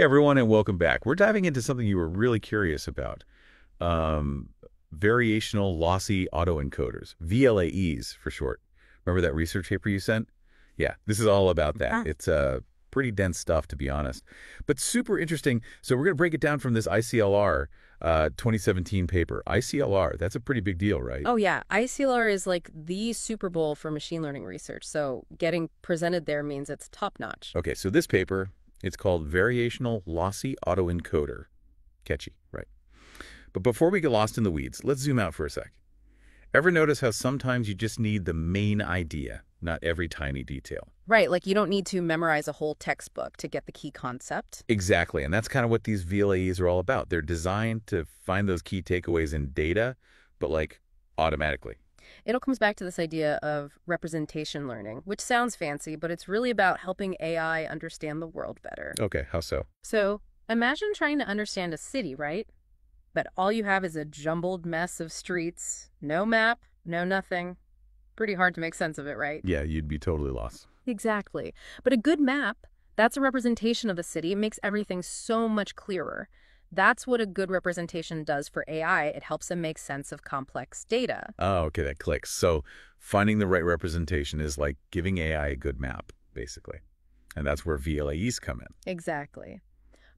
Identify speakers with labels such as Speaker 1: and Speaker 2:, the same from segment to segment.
Speaker 1: Hey everyone, and welcome back. We're diving into something you were really curious about. Variational lossy autoencoders, VLAEs for short. Remember that research paper you sent? Yeah, this is all about that. It's pretty dense stuff, to be honest, but super interesting. So we're going to break it down from this ICLR 2017 paper. ICLR, that's a pretty big deal, right?
Speaker 2: Oh yeah, ICLR is like the Super Bowl for machine learning research. So getting presented there means it's top notch.
Speaker 1: Okay, so this paper, it's called Variational Lossy Autoencoder. Catchy, right? But before we get lost in the weeds, let's zoom out for a sec. Ever notice how sometimes you just need the main idea, not every tiny detail?
Speaker 2: Right, like you don't need to memorize a whole textbook to get the key concept.
Speaker 1: Exactly, and that's kind of what these VLAEs are all about. They're designed to find those key takeaways in data, but like automatically.
Speaker 2: It all comes back to this idea of representation learning, which sounds fancy, but it's really about helping AI understand the world better.
Speaker 1: Okay, how so?
Speaker 2: So imagine trying to understand a city, right? But all you have is a jumbled mess of streets, no map, no nothing. Pretty hard to make sense of it, right?
Speaker 1: Yeah, you'd be totally lost.
Speaker 2: Exactly. But a good map, that's a representation of the city. It makes everything so much clearer. That's what a good representation does for AI. It helps them make sense of complex data.
Speaker 1: Oh, okay, that clicks. So finding the right representation is like giving AI a good map, basically. And that's where VLAEs come in.
Speaker 2: Exactly.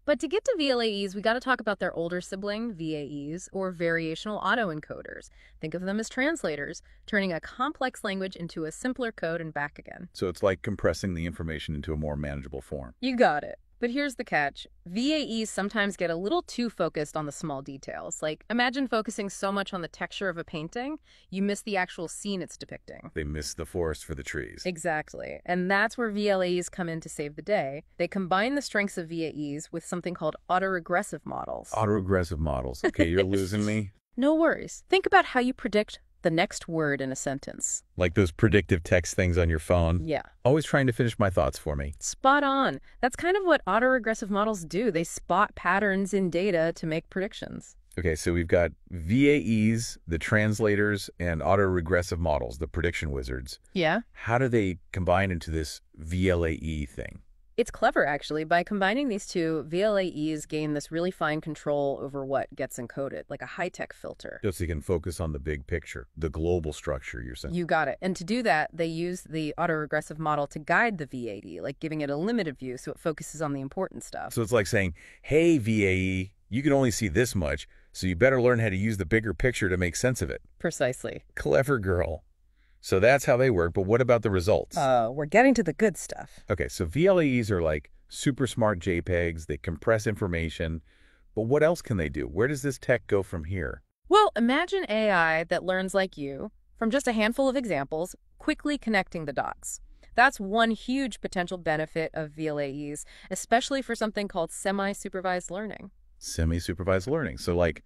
Speaker 2: But to get to VLAEs, we got to talk about their older sibling, VAEs, or variational autoencoders. Think of them as translators, turning a complex language into a simpler code and back again.
Speaker 1: So it's like compressing the information into a more manageable form.
Speaker 2: You got it. But here's the catch. VAEs sometimes get a little too focused on the small details. Like, imagine focusing so much on the texture of a painting, you miss the actual scene it's depicting.
Speaker 1: They miss the forest for the trees.
Speaker 2: Exactly. And that's where VLAEs come in to save the day. They combine the strengths of VAEs with something called autoregressive models.
Speaker 1: Autoregressive models. Okay, you're losing me.
Speaker 2: No worries. Think about how you predict the next word in a sentence.
Speaker 1: Like those predictive text things on your phone.
Speaker 2: Yeah.
Speaker 1: Always trying to finish my thoughts for me.
Speaker 2: Spot on. That's kind of what autoregressive models do. They spot patterns in data to make predictions.
Speaker 1: Okay, so we've got VAEs, the translators, and autoregressive models, the prediction wizards.
Speaker 2: Yeah.
Speaker 1: How do they combine into this VLAE thing?
Speaker 2: It's clever, actually. By combining these two, VLAEs gain this really fine control over what gets encoded, like a high-tech filter.
Speaker 1: Just so you can focus on the big picture, the global structure, you're saying.
Speaker 2: You got it. And to do that, they use the autoregressive model to guide the VAE, like giving it a limited view so it focuses on the important stuff.
Speaker 1: So it's like saying, hey, VAE, you can only see this much, so you better learn how to use the bigger picture to make sense of it.
Speaker 2: Precisely.
Speaker 1: Clever girl. So that's how they work, but what about the results?
Speaker 2: We're getting to the good stuff.
Speaker 1: Okay, so VLAEs are like super smart JPEGs. They compress information. But what else can they do? Where does this tech go from here?
Speaker 2: Well, imagine AI that learns like you, from just a handful of examples, quickly connecting the dots. That's one huge potential benefit of VLAEs, especially for something called semi-supervised learning.
Speaker 1: Semi-supervised learning. So like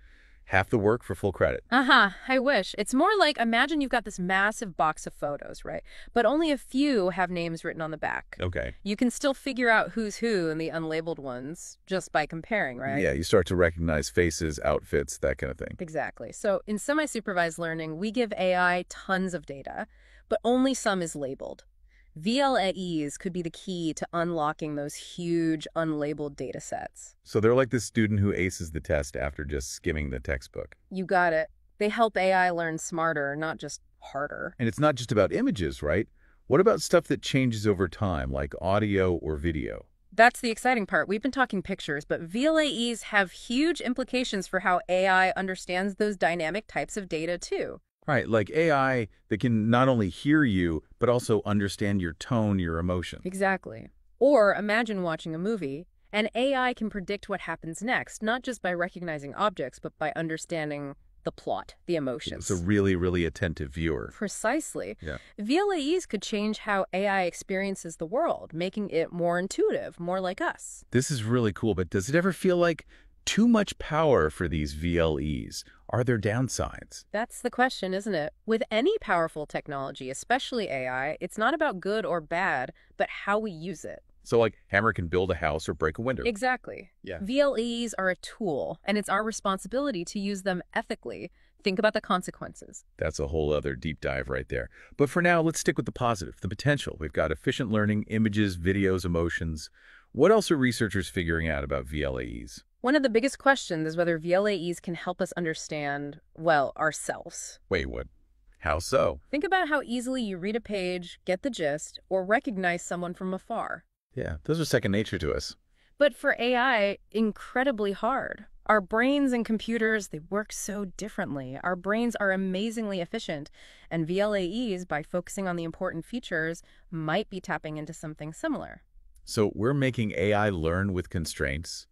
Speaker 1: half the work for full credit.
Speaker 2: I wish. It's more like, imagine you've got this massive box of photos, right? But only a few have names written on the back.
Speaker 1: Okay.
Speaker 2: You can still figure out who's who in the unlabeled ones just by comparing, right?
Speaker 1: Yeah, you start to recognize faces, outfits, that kind of thing.
Speaker 2: Exactly. So in semi-supervised learning, we give AI tons of data, but only some is labeled. VLAEs could be the key to unlocking those huge unlabeled data sets.
Speaker 1: So they're like the student who aces the test after just skimming the textbook.
Speaker 2: You got it. They help AI learn smarter, not just harder.
Speaker 1: And it's not just about images, right? What about stuff that changes over time, like audio or video?
Speaker 2: That's the exciting part. We've been talking pictures, but VLAEs have huge implications for how AI understands those dynamic types of data, too.
Speaker 1: Right, like AI that can not only hear you, but also understand your tone, your emotion.
Speaker 2: Exactly. Or imagine watching a movie, and AI can predict what happens next, not just by recognizing objects, but by understanding the plot, the emotions.
Speaker 1: It's a really, really attentive viewer.
Speaker 2: Precisely.
Speaker 1: Yeah.
Speaker 2: VLAEs could change how AI experiences the world, making it more intuitive, more like us.
Speaker 1: This is really cool, but does it ever feel like too much power for these VLEs? Are there downsides?
Speaker 2: That's the question, isn't it? With any powerful technology, especially AI, it's not about good or bad, but how we use it.
Speaker 1: So like hammer can build a house or break a window.
Speaker 2: Exactly.
Speaker 1: Yeah.
Speaker 2: VLEs are a tool, and it's our responsibility to use them ethically. Think about the consequences.
Speaker 1: That's a whole other deep dive right there. But for now, let's stick with the positive, the potential. We've got efficient learning, images, videos, emotions. What else are researchers figuring out about VLAEs?
Speaker 2: One of the biggest questions is whether VLAEs can help us understand, well, ourselves.
Speaker 1: Wait, what? How so?
Speaker 2: Think about how easily you read a page, get the gist, or recognize someone from afar.
Speaker 1: Yeah, those are second nature to us.
Speaker 2: But for AI, incredibly hard. Our brains and computers, they work so differently. Our brains are amazingly efficient, and VLAEs, by focusing on the important features, might be tapping into something similar.
Speaker 1: So we're making AI learn with constraints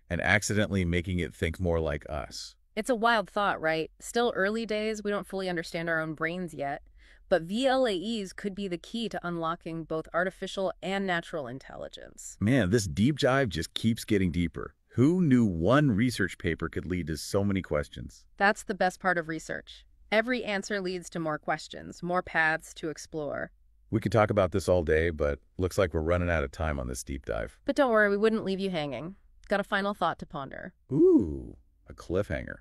Speaker 1: and accidentally making it think more like us.
Speaker 2: It's a wild thought, right? Still early days, we don't fully understand our own brains yet. But VLAEs could be the key to unlocking both artificial and natural intelligence.
Speaker 1: Man, this deep dive just keeps getting deeper. Who knew one research paper could lead to so many questions?
Speaker 2: That's the best part of research. Every answer leads to more questions, more paths to explore.
Speaker 1: We could talk about this all day, but looks like we're running out of time on this deep dive.
Speaker 2: But don't worry, we wouldn't leave you hanging. Got a final thought to ponder.
Speaker 1: Ooh, a cliffhanger.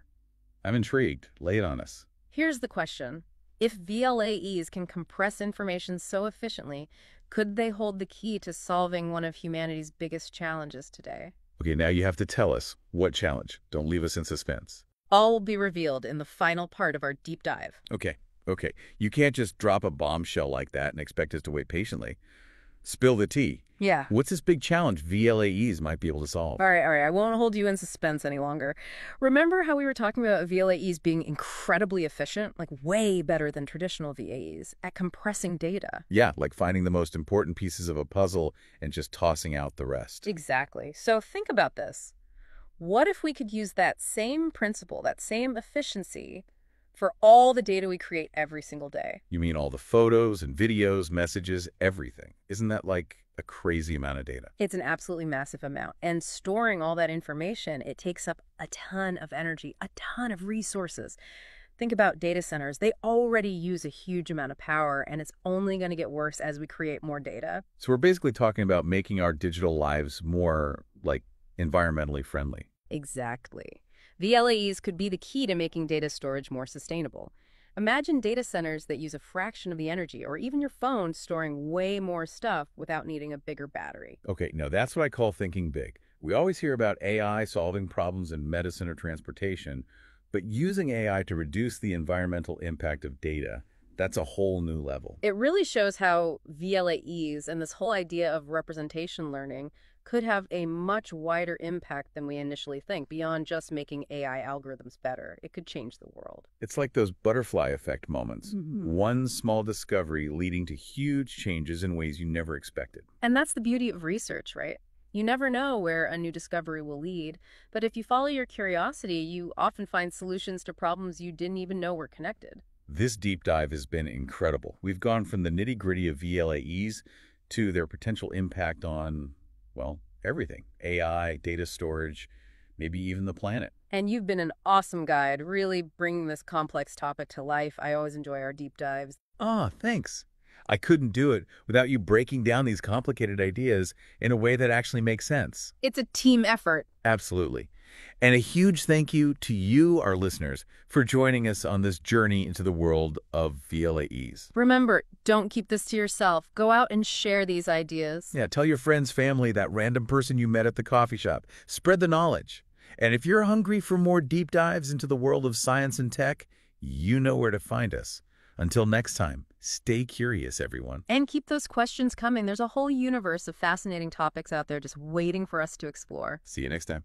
Speaker 1: I'm intrigued. Lay it on us.
Speaker 2: Here's the question. If VLAEs can compress information so efficiently, could they hold the key to solving one of humanity's biggest challenges today?
Speaker 1: Okay, now you have to tell us. What challenge? Don't leave us in suspense.
Speaker 2: All will be revealed in the final part of our deep dive.
Speaker 1: Okay. You can't just drop a bombshell like that and expect us to wait patiently. Spill the tea.
Speaker 2: Yeah.
Speaker 1: What's this big challenge VLAEs might be able to solve?
Speaker 2: All right. I won't hold you in suspense any longer. Remember how we were talking about VLAEs being incredibly efficient, like way better than traditional VAEs, at compressing data?
Speaker 1: Yeah, like finding the most important pieces of a puzzle and just tossing out the rest.
Speaker 2: Exactly. So think about this. What if we could use that same principle, that same efficiency, for all the data we create every single day?
Speaker 1: You mean all the photos and videos, messages, everything? Isn't that like a crazy amount of data?
Speaker 2: It's an absolutely massive amount. And storing all that information, it takes up a ton of energy, a ton of resources. Think about data centers. They already use a huge amount of power, and it's only going to get worse as we create more data.
Speaker 1: So we're basically talking about making our digital lives more, like, environmentally friendly.
Speaker 2: Exactly. VLAEs could be the key to making data storage more sustainable. Imagine data centers that use a fraction of the energy, or even your phone storing way more stuff without needing a bigger battery.
Speaker 1: Okay, now that's what I call thinking big. We always hear about AI solving problems in medicine or transportation, but using AI to reduce the environmental impact of data, that's a whole new level.
Speaker 2: It really shows how VLAEs and this whole idea of representation learning could have a much wider impact than we initially think, beyond just making AI algorithms better. It could change the world.
Speaker 1: It's like those butterfly effect moments.
Speaker 2: Mm-hmm.
Speaker 1: One small discovery leading to huge changes in ways you never expected.
Speaker 2: And that's the beauty of research, right? You never know where a new discovery will lead, but if you follow your curiosity, you often find solutions to problems you didn't even know were connected.
Speaker 1: This deep dive has been incredible. We've gone from the nitty-gritty of VLAEs to their potential impact on, well, everything. AI, data storage, maybe even the planet.
Speaker 2: And you've been an awesome guide, really bringing this complex topic to life. I always enjoy our deep dives.
Speaker 1: Oh, thanks. I couldn't do it without you breaking down these complicated ideas in a way that actually makes sense.
Speaker 2: It's a team effort.
Speaker 1: Absolutely. And a huge thank you to you, our listeners, for joining us on this journey into the world of VLAEs.
Speaker 2: Remember, don't keep this to yourself. Go out and share these ideas.
Speaker 1: Yeah, tell your friends, family, that random person you met at the coffee shop. Spread the knowledge. And if you're hungry for more deep dives into the world of science and tech, you know where to find us. Until next time, stay curious, everyone.
Speaker 2: And keep those questions coming. There's a whole universe of fascinating topics out there just waiting for us to explore.
Speaker 1: See you next time.